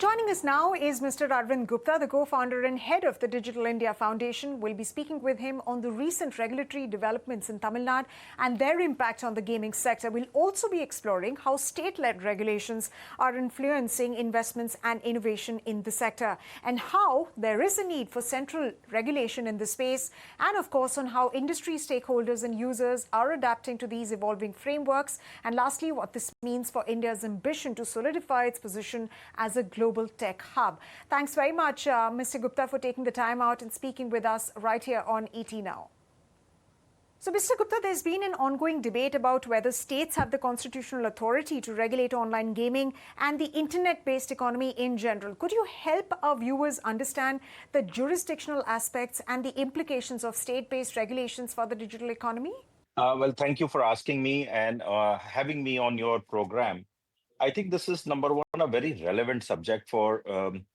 Joining us now is Mr. Arvind Gupta, the co-founder and head of the Digital India Foundation. We'll be speaking with him on the recent regulatory developments in Tamil Nadu and their impact on the gaming sector. We'll also be exploring how state-led regulations are influencing investments and innovation in the sector, and how there is a need for central regulation in the space, and of course on how industry stakeholders and users are adapting to these evolving frameworks, and lastly what this means for India's ambition to solidify its position as a global tech hub. Thanks very much, Mr. Gupta, for taking the time out and speaking with us right here on ET Now. So, Mr. Gupta, there's been an ongoing debate about whether states have the constitutional authority to regulate online gaming and the internet-based economy in general. Could you help our viewers understand the jurisdictional aspects and the implications of state-based regulations for the digital economy? Well, thank you for asking me and having me on your program. I think this is, number one, a very relevant subject for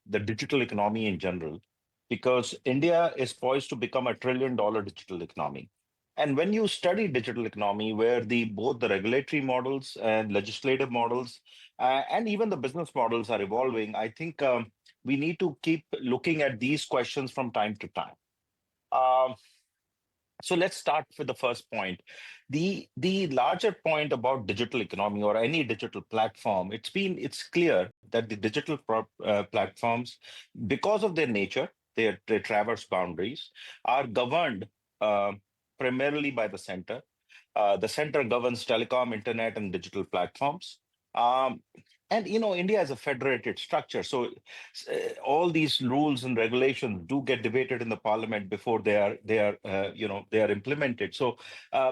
the digital economy in general, because India is poised to become $1 trillion digital economy. And when you study digital economy, where both the regulatory models and legislative models and even the business models are evolving, I think we need to keep looking at these questions from time to time. So let's start with the first point. The larger point about digital economy or any digital platform, it's clear that the digital platforms, because of their nature, they traverse boundaries, are governed primarily by the center. The center governs telecom, internet, and digital platforms. And India is a federated structure, so all these rules and regulations do get debated in the parliament before they are implemented. So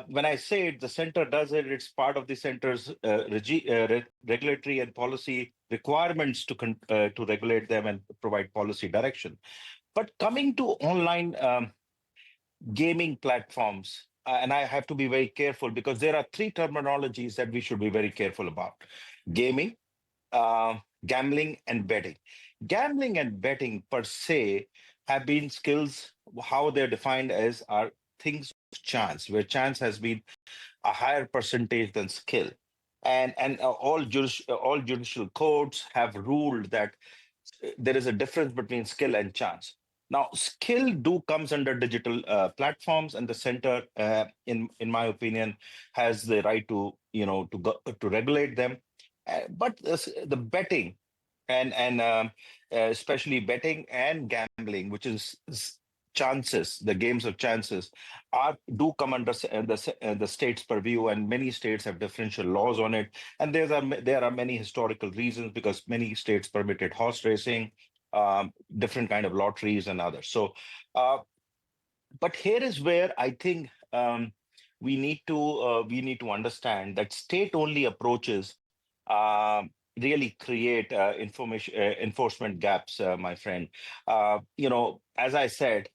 when I say it, the center does it, it's part of the center's regulatory and policy requirements to regulate them and provide policy direction. But coming to online gaming platforms, and I have to be very careful because there are three terminologies that we should be very careful about: gaming, gambling, and betting. Gambling and betting per se have been skills. How they're defined as are things of chance, where chance has been a higher percentage than skill. And all judicial courts have ruled that there is a difference between skill and chance. Now, skill comes under digital platforms, and the center, in my opinion, has the right to to regulate them. But the betting and especially betting and gambling, which is chances, the games of chances, do come under the state's purview, and many states have differential laws on it. And there are many historical reasons, because many states permitted horse racing, different kind of lotteries and others. So, but here is where I think we need to understand that state-only approaches really create enforcement gaps, my friend. As I said,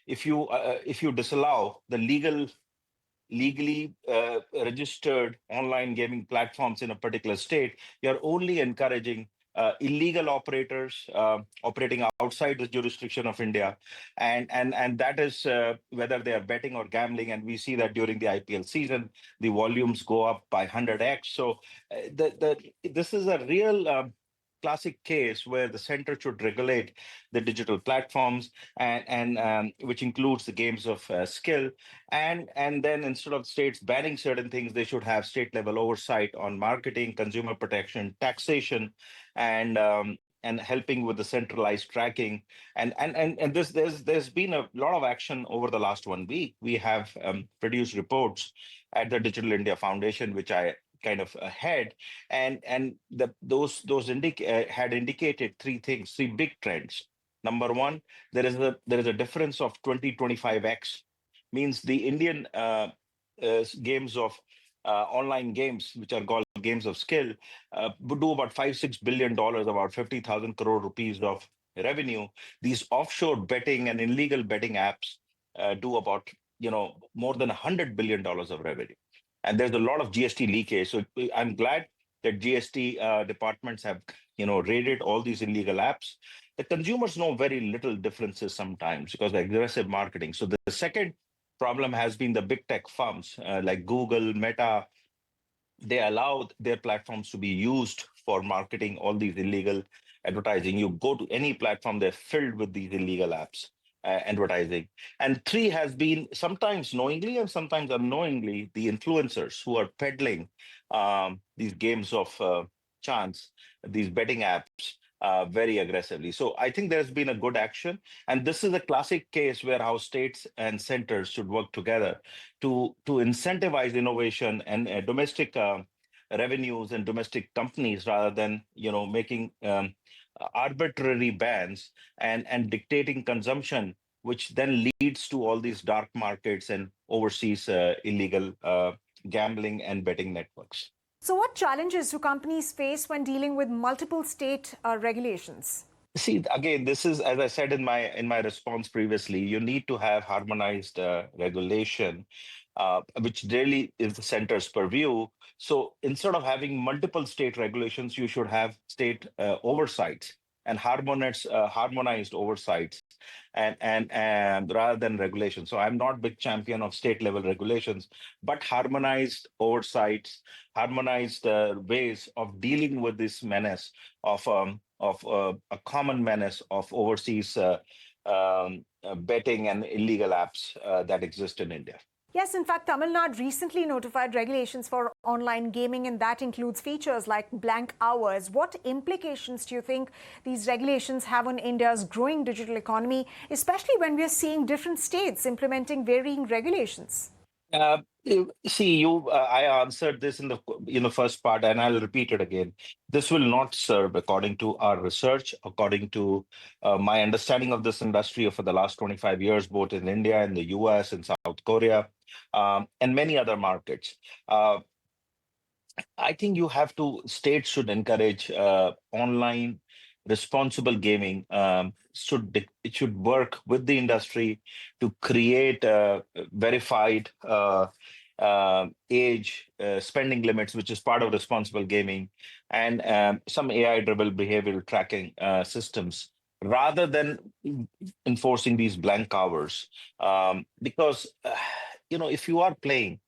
if you disallow the legally registered online gaming platforms in a particular state, you're only encouraging illegal operators operating outside the jurisdiction of India, and that is whether they are betting or gambling. And we see that during the IPL season, the volumes go up by 100x. So this is a real classic case where the center should regulate the digital platforms, and which includes the games of skill, and then instead of states banning certain things, they should have state level oversight on marketing, consumer protection, taxation, and helping with the centralized tracking. And there's been a lot of action over the last 1 week. We have produced reports at the Digital India Foundation, which I kind of ahead, and those had indicated three big trends. Number one, there is a difference of 20-25x, means the Indian games of online games, which are called games of skill, would do about $5-6 billion, about 50,000 crore rupees of revenue. These offshore betting and illegal betting apps do about more than $100 billion of revenue. And there's a lot of GST leakage. So I'm glad that GST departments have, raided all these illegal apps. The consumers know very little differences sometimes because of aggressive marketing. So the second problem has been the big tech firms like Google, Meta. They allow their platforms to be used for marketing all these illegal advertising. You go to any platform, they're filled with these illegal apps. Advertising. And three has been sometimes knowingly and sometimes unknowingly the influencers who are peddling these games of chance, these betting apps very aggressively. So I think there's been a good action. And this is a classic case where how states and centers should work together to incentivize innovation and domestic revenues and domestic companies rather than making arbitrary bans and dictating consumption, which then leads to all these dark markets and overseas illegal gambling and betting networks. So what challenges do companies face when dealing with multiple state regulations? See, again, this is, as I said in my response previously, you need to have harmonized regulation, which really is the center's purview. So instead of having multiple state regulations, you should have state oversights and harmonized oversights, and rather than regulations. So I'm not big champion of state level regulations, but harmonized oversights, harmonized ways of dealing with this menace of a common menace of overseas betting and illegal apps that exist in India. Yes, in fact, Tamil Nadu recently notified regulations for online gaming, and that includes features like blank hours. What implications do you think these regulations have on India's growing digital economy, especially when we are seeing different states implementing varying regulations? I answered this in the first part, and I'll repeat it again. This will not serve, according to our research, according to my understanding of this industry for the last 25 years, both in India, in the US, in South Korea, and many other markets. I think states should encourage online responsible gaming. It should work with the industry to create verified age spending limits, which is part of responsible gaming, and some AI-driven behavioral tracking systems, rather than enforcing these blank hours. Because if you are playing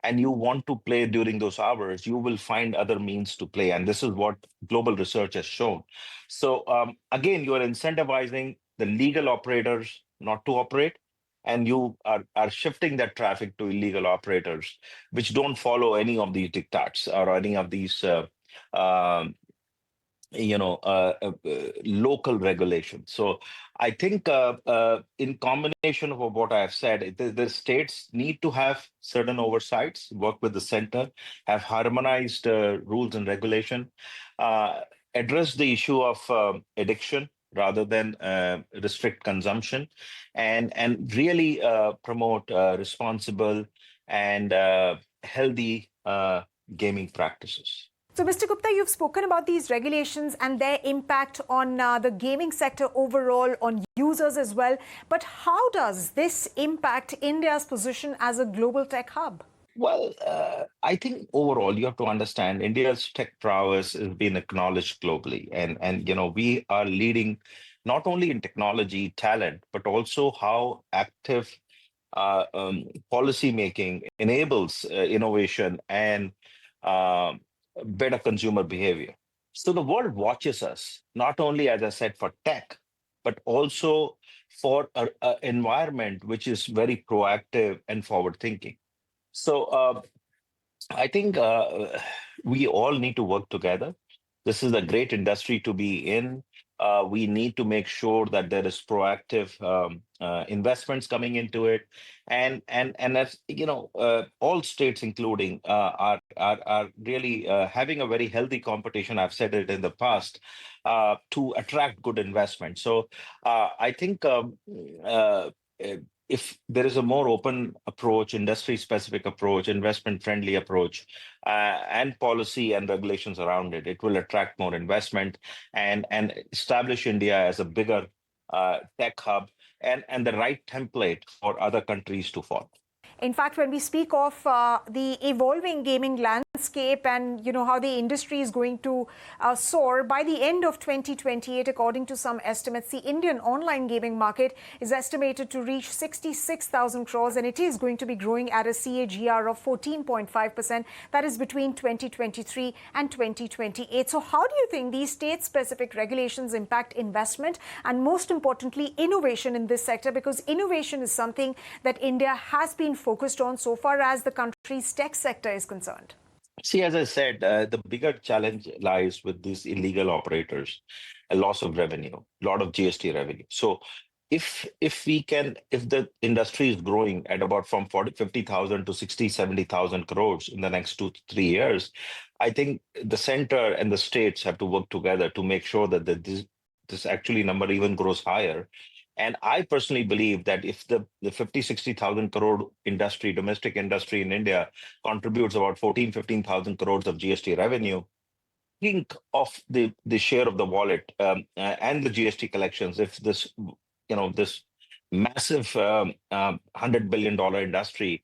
and you want to play during those hours, you will find other means to play. And this is what global research has shown. So again, you are incentivizing the legal operators not to operate, and you are shifting that traffic to illegal operators, which don't follow any of these diktats or any of these local regulations. So I think in combination of what I have said, the states need to have certain oversights, work with the center, have harmonized rules and regulation, address the issue of addiction rather than restrict consumption, and really promote responsible and healthy gaming practices. So, Mr. Gupta, you've spoken about these regulations and their impact on the gaming sector overall, on users as well. But how does this impact India's position as a global tech hub? Well, I think overall you have to understand India's tech prowess has been acknowledged globally, and we are leading not only in technology talent but also how active policy making enables innovation and uh, better consumer behavior. So the world watches us, not only, as I said, for tech, but also for an environment which is very proactive and forward thinking. So I think we all need to work together. This is a great industry to be in. We need to make sure that there is proactive investments coming into it, and as all states, including are really having a very healthy competition. I've said it in the past to attract good investment. So I think. If there is a more open approach, industry-specific approach, investment-friendly approach, and policy and regulations around it, it will attract more investment and establish India as a bigger tech hub and the right template for other countries to follow. In fact, when we speak of the evolving gaming landscape, landscape and how the industry is going to soar. By the end of 2028, according to some estimates, the Indian online gaming market is estimated to reach 66,000 crores, and it is going to be growing at a CAGR of 14.5%. That is between 2023 and 2028. So how do you think these state-specific regulations impact investment and, most importantly, innovation in this sector? Because innovation is something that India has been focused on so far as the country's tech sector is concerned. See, as I said, the bigger challenge lies with these illegal operators, a loss of revenue, a lot of GST revenue. So if the industry is growing at about from 50,000 to 70,000 crores in the next 2 to 3 years, I think the center and the states have to work together to make sure that this actually number even grows higher. And I personally believe that if the 60,000 crore industry, domestic industry in India contributes about 15,000 crores of GST revenue, think of the share of the wallet and the GST collections. If this massive $100 billion industry,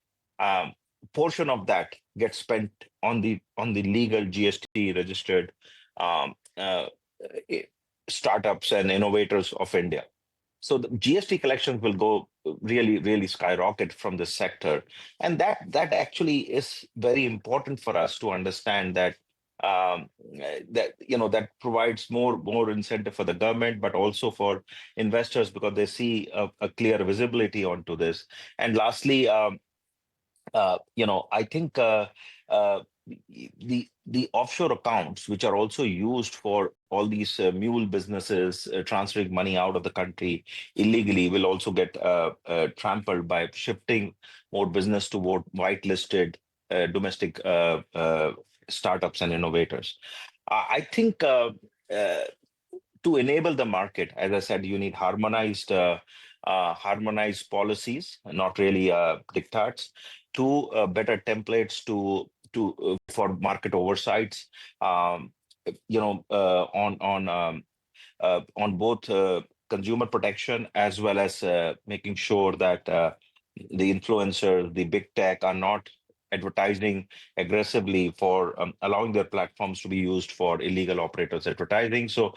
portion of that gets spent on the legal GST registered startups and innovators of India. So the GST collections will go really, really skyrocket from this sector. And that actually is very important for us to understand that that provides more incentive for the government, but also for investors, because they see a clear visibility onto this. And lastly, I think the offshore accounts, which are also used for all these mule businesses transferring money out of the country illegally, will also get trampled by shifting more business toward whitelisted domestic startups and innovators. I think to enable the market, as I said, you need harmonized policies, not really diktats, to better templates for market oversights, on both consumer protection as well as making sure that the influencers, the big tech, are not advertising aggressively for allowing their platforms to be used for illegal operators advertising. So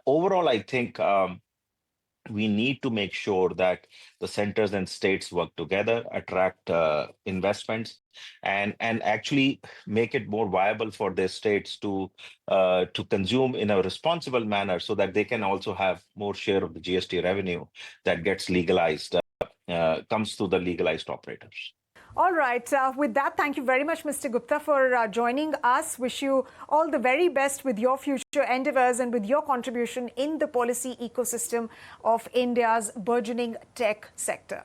overall, I think we need to make sure that the centers and states work together, attract investments, and actually make it more viable for their states to consume in a responsible manner, so that they can also have more share of the GST revenue that gets legalized, comes to the legalized operators. All right. With that, thank you very much, Mr. Gupta, for joining us. Wish you all the very best with your future endeavors and with your contribution in the policy ecosystem of India's burgeoning tech sector.